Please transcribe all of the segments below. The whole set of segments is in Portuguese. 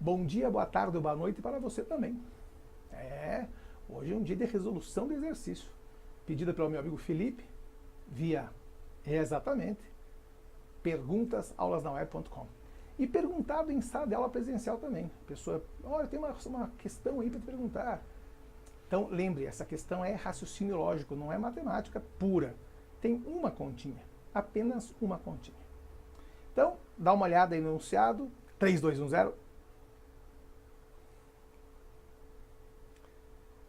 Bom dia, boa tarde ou boa noite para você também. Hoje é um dia de resolução de exercício, pedida pelo meu amigo Felipe, via, exatamente, perguntasaulasnaweb.com. E perguntado em sala de aula presencial também. A pessoa, olha, tem uma questão aí para te perguntar. Então, lembre, essa questão é raciocínio lógico, não é matemática pura. Tem uma continha, apenas uma continha. Então, dá uma olhada aí no enunciado, 3210.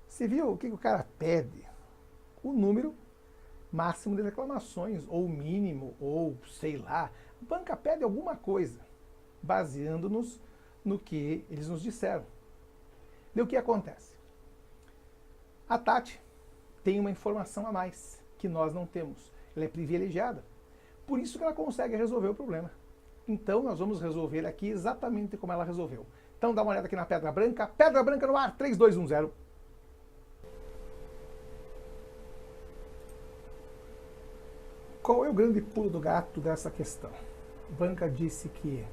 Você viu o que o cara pede? O número máximo de reclamações, ou mínimo, ou sei lá. A banca pede alguma coisa, baseando-nos no que eles nos disseram. E o que acontece? A Tati tem uma informação a mais que nós não temos. Ela é privilegiada. Por isso que ela consegue resolver o problema. Então nós vamos resolver aqui exatamente como ela resolveu. Então dá uma olhada aqui na Pedra Branca no ar, 3210. Qual é o grande pulo do gato dessa questão? A banca disse que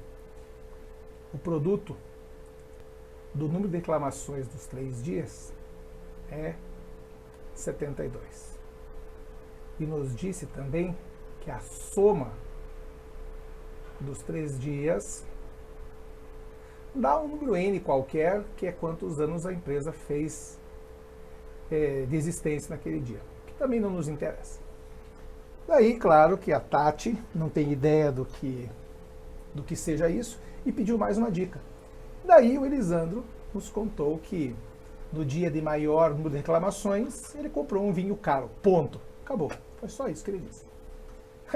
o produto do número de reclamações dos 3 dias é 72. E nos disse também que a soma dos 3 dias dá um número N qualquer, que é quantos anos a empresa fez de existência naquele dia, que também não nos interessa. Daí, claro que a Tati não tem ideia do que seja isso e pediu mais uma dica. Daí o Elisandro nos contou que no dia de maior número de reclamações, ele comprou um vinho caro. Ponto. Acabou. Foi só isso que ele disse.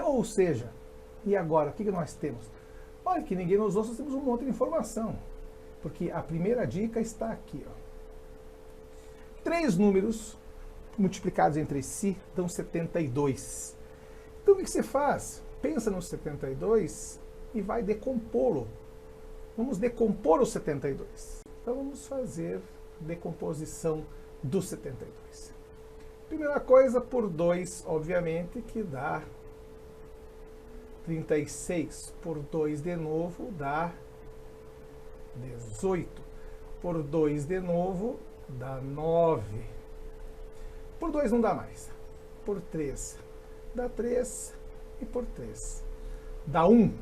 Ou seja, e agora, o que nós temos? Olha, que ninguém nos ouça, nós temos um monte de informação. Porque a primeira dica está aqui. 3 números multiplicados entre si dão 72. Então o que você faz? Pensa no 72 e vai decompô-lo. Vamos decompor o 72. Então vamos fazer decomposição do 72. Primeira coisa, por 2, obviamente, que dá 36. Por 2 de novo dá 18. Por 2 de novo dá 9. Por 2 não dá mais. Por 3 dá 3 e por 3 dá 1.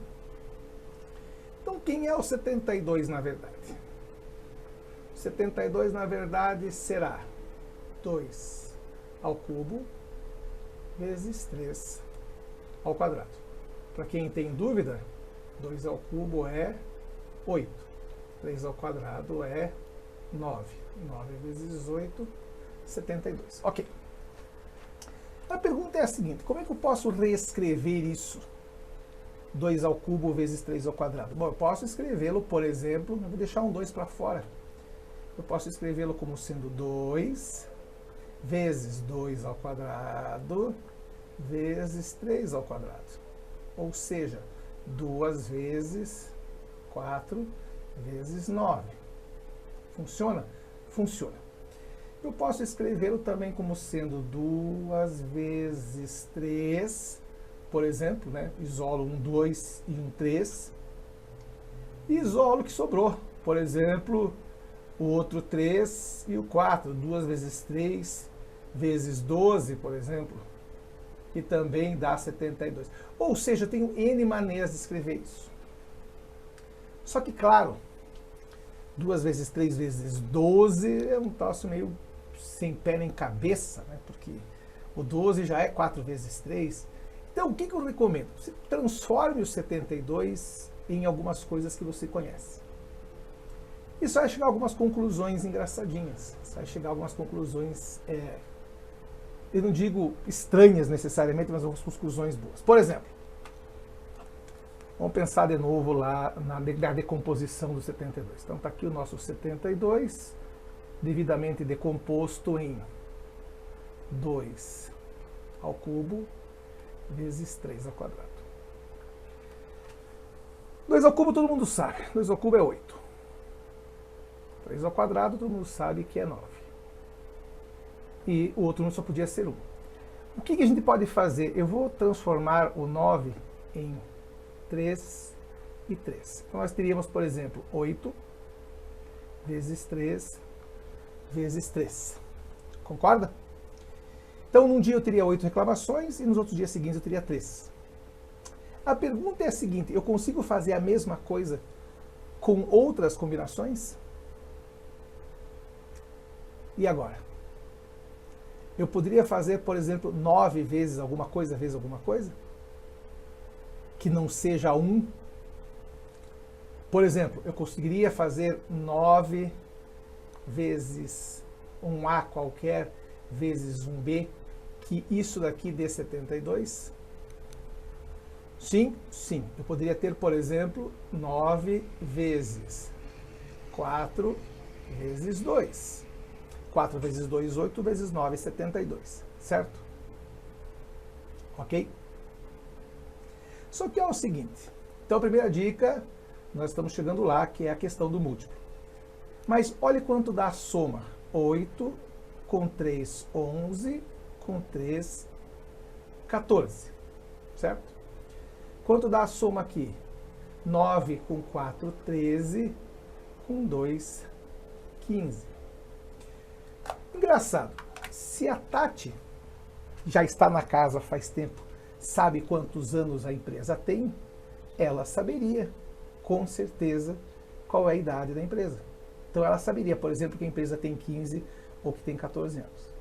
Então quem é o 72 na verdade? 72 na verdade será 2 ao cubo vezes 3 ao quadrado. Para quem tem dúvida, 2 ao cubo é 8. 3 ao quadrado é 9. 9 vezes 8, 72. Ok. A pergunta é a seguinte, como é que eu posso reescrever isso? 2 ao cubo vezes 3 ao quadrado. Bom, eu posso escrevê-lo, por exemplo, eu vou deixar um 2 para fora. Eu posso escrevê-lo como sendo 2 vezes 2 ao quadrado vezes 3 ao quadrado. Ou seja, 2 vezes 4 vezes 9. Funciona? Funciona. Eu posso escrevê-lo também como sendo 2 vezes 3, por exemplo, né? Isolo um 2 e um 3. E isolo o que sobrou. Por exemplo, o outro 3 e o 4. 2 vezes 3 vezes 12, por exemplo. E também dá 72. Ou seja, eu tenho N maneiras de escrever isso. Só que, claro, 2 vezes 3 vezes 12 é um troço meio sem pé nem cabeça, né? Porque o 12 já é 4 vezes 3. Então, o que eu recomendo? Você transforme o 72 em algumas coisas que você conhece. E você vai chegar a algumas conclusões engraçadinhas. Você vai chegar a algumas conclusões, eu não digo estranhas necessariamente, mas algumas conclusões boas. Por exemplo, vamos pensar de novo lá na decomposição do 72. Então está aqui o nosso 72, devidamente decomposto em 2 ao cubo vezes 3 ao quadrado. 2 ao cubo todo mundo sabe, 2 ao cubo é 8. 3 ao quadrado todo mundo sabe que é 9. E o outro não só podia ser 1. O que a gente pode fazer? Eu vou transformar o 9 em 3 e 3. Então nós teríamos, por exemplo, 8 vezes 3, vezes 3. Concorda? Então, num dia eu teria 8 reclamações e nos outros dias seguintes eu teria 3. A pergunta é a seguinte, eu consigo fazer a mesma coisa com outras combinações? E agora? Eu poderia fazer, por exemplo, 9 vezes alguma coisa, vezes alguma coisa? Que não seja 1? Por exemplo, eu conseguiria fazer 9 vezes um A qualquer, vezes um B, que isso daqui dê 72? Sim, sim. Eu poderia ter, por exemplo, 9 vezes 4 vezes 2. 4 vezes 2, 8 vezes 9, 72. Certo? Ok? Só que é o seguinte. Então, a primeira dica, nós estamos chegando lá, que é a questão do múltiplo. Mas olhe quanto dá a soma. 8 com 3, 11, com 3, 14. Certo? Quanto dá a soma aqui? 9 com 4, 13, com 2, 15. Engraçado, se a Tati já está na casa faz tempo, sabe quantos anos a empresa tem, ela saberia, com certeza, qual é a idade da empresa. Então ela saberia, por exemplo, que a empresa tem 15 ou que tem 14 anos.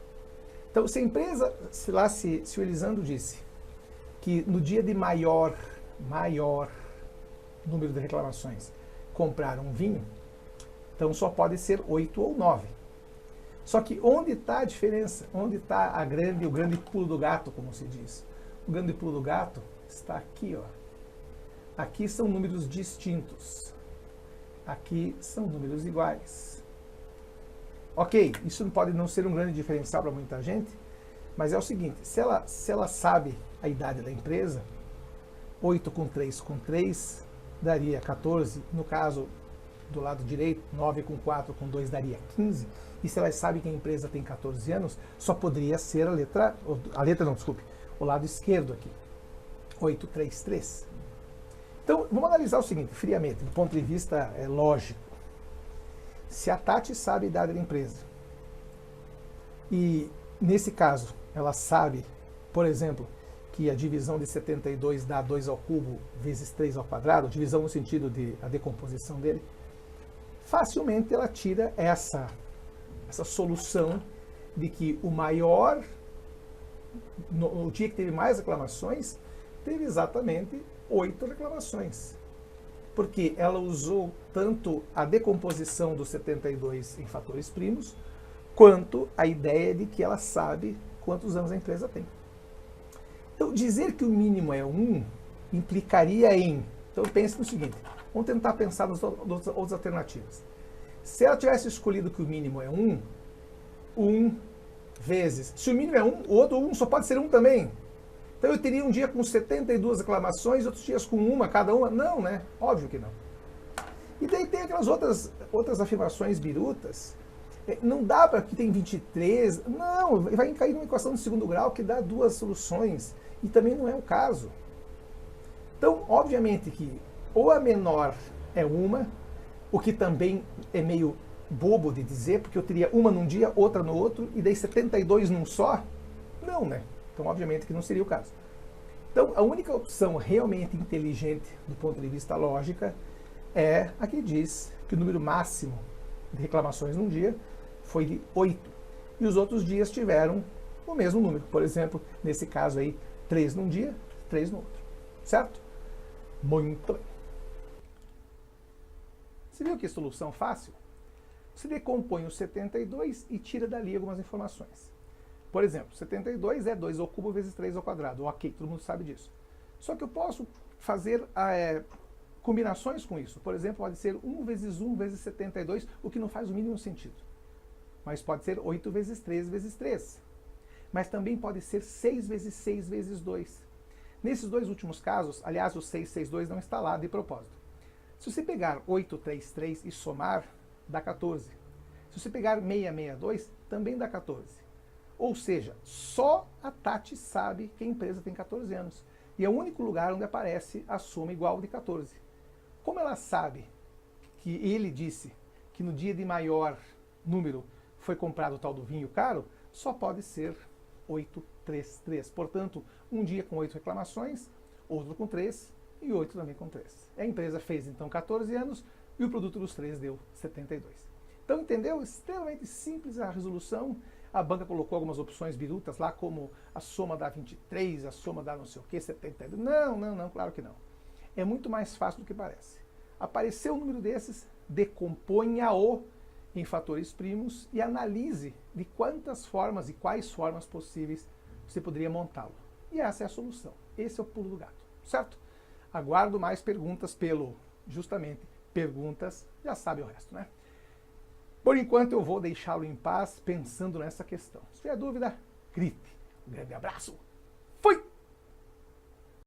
Então, se a empresa, se o Elisandro disse que no dia de maior número de reclamações compraram um vinho, então só pode ser 8 ou 9. Só que onde está a diferença? Onde está o grande pulo do gato, como se diz? O grande pulo do gato está aqui, ó. Aqui são números distintos. Aqui são números iguais. Ok, isso pode não ser um grande diferencial para muita gente, mas é o seguinte, se ela sabe a idade da empresa, 8 com 3 daria 14, no caso do lado direito, 9 com 4 com 2 daria 15, e se ela sabe que a empresa tem 14 anos, só poderia ser o lado esquerdo aqui, 8, 3, 3. Então, vamos analisar o seguinte, friamente, do ponto de vista lógico. Se a Tati sabe a idade da empresa, e nesse caso, ela sabe, por exemplo, que a divisão de 72 dá 2 ao cubo vezes 3 ao quadrado, divisão no sentido de a decomposição dele, facilmente ela tira essa solução de que o maior, no dia que teve mais reclamações, teve exatamente 8 reclamações. Porque ela usou tanto a decomposição do 72 em fatores primos, quanto a ideia de que ela sabe quantos anos a empresa tem. Então, dizer que o mínimo é 1 implicaria em... Então, pense no seguinte, vamos tentar pensar nas outras alternativas. Se ela tivesse escolhido que o mínimo é 1, 1 vezes... Se o mínimo é 1, o outro 1 só pode ser 1 também. Então, eu teria um dia com 72 reclamações, outros dias com uma, cada uma. Não, né? Óbvio que não. E daí tem aquelas outras afirmações birutas. Não dá para que tem 23. Não, vai cair numa equação de segundo grau que dá 2 soluções. E também não é o caso. Então, obviamente que ou a menor é uma, o que também é meio bobo de dizer, porque eu teria uma num dia, outra no outro, e daí 72 num só. Não, né? Então, obviamente que não seria o caso. Então, a única opção realmente inteligente do ponto de vista lógica é a que diz que o número máximo de reclamações num dia foi de 8. E os outros dias tiveram o mesmo número. Por exemplo, nesse caso aí, 3 num dia, 3 no outro. Certo? Muito bem. Você viu que solução fácil? Você decompõe o 72 e tira dali algumas informações. Por exemplo, 72 é 2 ao cubo vezes 3 ao quadrado. Ok, todo mundo sabe disso. Só que eu posso fazer combinações com isso. Por exemplo, pode ser 1 vezes 1 vezes 72, o que não faz o mínimo sentido. Mas pode ser 8 vezes 3 vezes 3. Mas também pode ser 6 vezes 6 vezes 2. Nesses dois últimos casos, aliás, o 662 não está lá de propósito. Se você pegar 833 e somar, dá 14. Se você pegar 662, também dá 14. Ou seja, só a Tati sabe que a empresa tem 14 anos. E é o único lugar onde aparece a soma igual de 14. Como ela sabe que ele disse que no dia de maior número foi comprado o tal do vinho caro, só pode ser 833. Portanto, um dia com 8 reclamações, outro com 3 e 8 também com 3. A empresa fez então 14 anos e o produto dos 3 deu 72. Então, entendeu? Extremamente simples a resolução. A banca colocou algumas opções birutas lá, como a soma dá 23, a soma dá não sei o que, 72. Não, claro que não. É muito mais fácil do que parece. Apareceu um número desses, decomponha-o em fatores primos e analise de quantas formas e quais formas possíveis você poderia montá-lo. E essa é a solução. Esse é o pulo do gato, certo? Aguardo mais perguntas pelo, justamente, perguntas, já sabe o resto, né? Por enquanto eu vou deixá-lo em paz pensando nessa questão. Se tiver dúvida, grite. Um grande abraço!